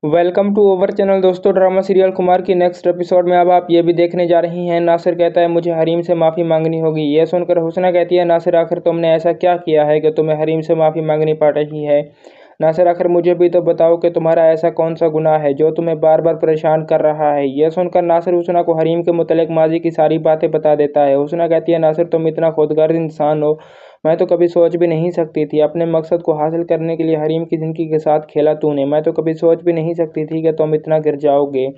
Welcome to over channel. दोस्तों, drama serial Kumar की next episode में अब आप ये भी देखने जा रही हैं। नासिर कहता है मुझे हरीम से माफ़ी मांगनी होगी। यह सुनकर हुस्ना कहती है नासिर आखिर तुमने ऐसा क्या किया है कि तुम्हें हरीम से माफ़ी मांगनी पड़ रही है। नासिर आखिर मुझे भी तो बताओ कि तुम्हारा ऐसा कौन सा गुनाह है जो तुम्हें बार बार परेशान कर रहा है। यह सुनकर नासिर हुस्ना को हरीम के मुतल्लिक माजी की सारी बातें बता देता है। हुस्ना कहती है नासिर तुम इतना खुदगर्ज इंसान हो, मैं तो कभी सोच भी नहीं सकती थी। अपने मकसद को हासिल करने के लिए हरीम की ज़िंदगी के साथ खेला तूने। मैं तो कभी सोच भी नहीं सकती थी कि तुम इतना गिर जाओगे।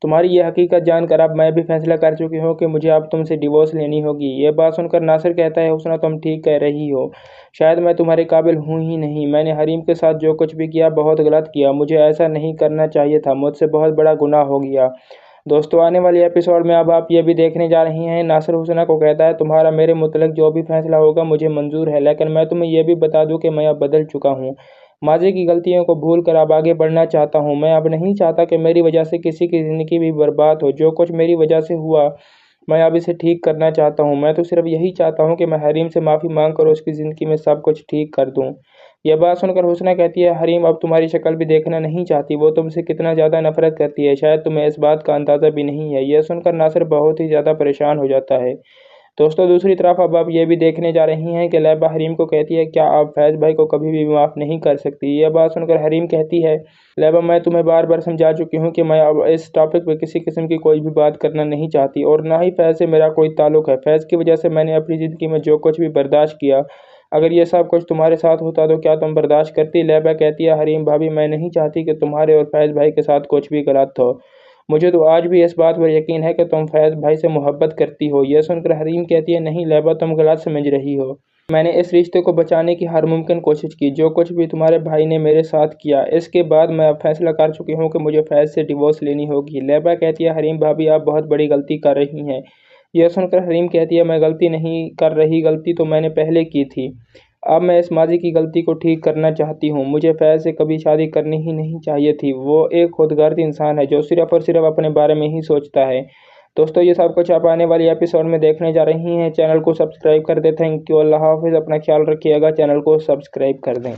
तुम्हारी ये हकीकत जानकर अब मैं भी फैसला कर चुकी हूँ कि मुझे अब तुमसे डिवोर्स लेनी होगी। ये बात सुनकर नासिर कहता है हुस्ना तुम ठीक कह रही हो, शायद मैं तुम्हारे काबिल हूँ ही नहीं। मैंने हरीम के साथ जो कुछ भी किया बहुत गलत किया। मुझे ऐसा नहीं करना चाहिए था। मुझसे बहुत बड़ा गुनाह हो गया। दोस्तों, आने वाली एपिसोड में अब आप ये भी देखने जा रही हैं नासिर हुस्ना को कहता है तुम्हारा मेरे मुतल्लिक जो भी फैसला होगा मुझे मंजूर है, लेकिन मैं तुम्हें यह भी बता दूं कि मैं अब बदल चुका हूँ। माजी की गलतियों को भूल कर अब आगे बढ़ना चाहता हूँ। मैं अब नहीं चाहता कि मेरी वजह से किसी की ज़िंदगी भी बर्बाद हो। जो कुछ मेरी वजह से हुआ मैं अब इसे ठीक करना चाहता हूँ। मैं तो सिर्फ यही चाहता हूँ कि मैं हरीम से माफ़ी मांग कर उसकी ज़िंदगी में सब कुछ ठीक कर दूँ। यह बात सुनकर हुस्ना कहती है हरीम अब तुम्हारी शक्ल भी देखना नहीं चाहती। वो तुमसे कितना ज़्यादा नफरत करती है, शायद तुम्हें इस बात का अंदाज़ा भी नहीं है। यह सुनकर नासिर बहुत ही ज़्यादा परेशान हो जाता है। दोस्तों, दूसरी तरफ अब आप ये भी देखने जा रही हैं कि लैबा हरीम को कहती है क्या आप फैज़ भाई को कभी भी माफ़ नहीं कर सकती। यह बात सुनकर हरीम कहती है लैबा मैं तुम्हें बार बार समझा चुकी हूँ कि मैं अब इस टॉपिक पे किसी किस्म की कोई भी बात करना नहीं चाहती और ना ही फैज़ से मेरा कोई ताल्लुक है। फैज़ की वजह से मैंने अपनी ज़िंदगी में जो कुछ भी बर्दाश्त किया, अगर ये सब कुछ तुम्हारे साथ होता तो क्या तुम बर्दाश्त करती। लैबा कहती है हरीम भाभी मैं नहीं चाहती कि तुम्हारे और फैज़ भाई के साथ कुछ भी गलत हो। मुझे तो आज भी इस बात पर यकीन है कि तुम फैज़ भाई से मोहब्बत करती हो। यह सुनकर हरीम कहती है नहीं लैबा तुम गलत समझ रही हो। मैंने इस रिश्ते को बचाने की हर मुमकिन कोशिश की। जो कुछ भी तुम्हारे भाई ने मेरे साथ किया, इसके बाद मैं अब फैसला कर चुकी हूँ कि मुझे फैज़ से डिवोर्स लेनी होगी। लैबा कहती है हरीम भाभी आप बहुत बड़ी गलती कर रही हैं। यह सुनकर हरीम कहती है मैं गलती नहीं कर रही, गलती तो मैंने पहले की थी। अब मैं इस माजी की गलती को ठीक करना चाहती हूँ। मुझे फैज़ से कभी शादी करनी ही नहीं चाहिए थी। वो एक खुदगर्ज इंसान है जो सिर्फ़ और सिर्फ अपने बारे में ही सोचता है। दोस्तों, ये सब कुछ आप आने वाली एपिसोड में देखने जा रही हैं। चैनल को सब्सक्राइब कर दें। Thank you. अल्लाह हाफ़िज़। अपना ख्याल रखिएगा। चैनल को सब्सक्राइब कर दें।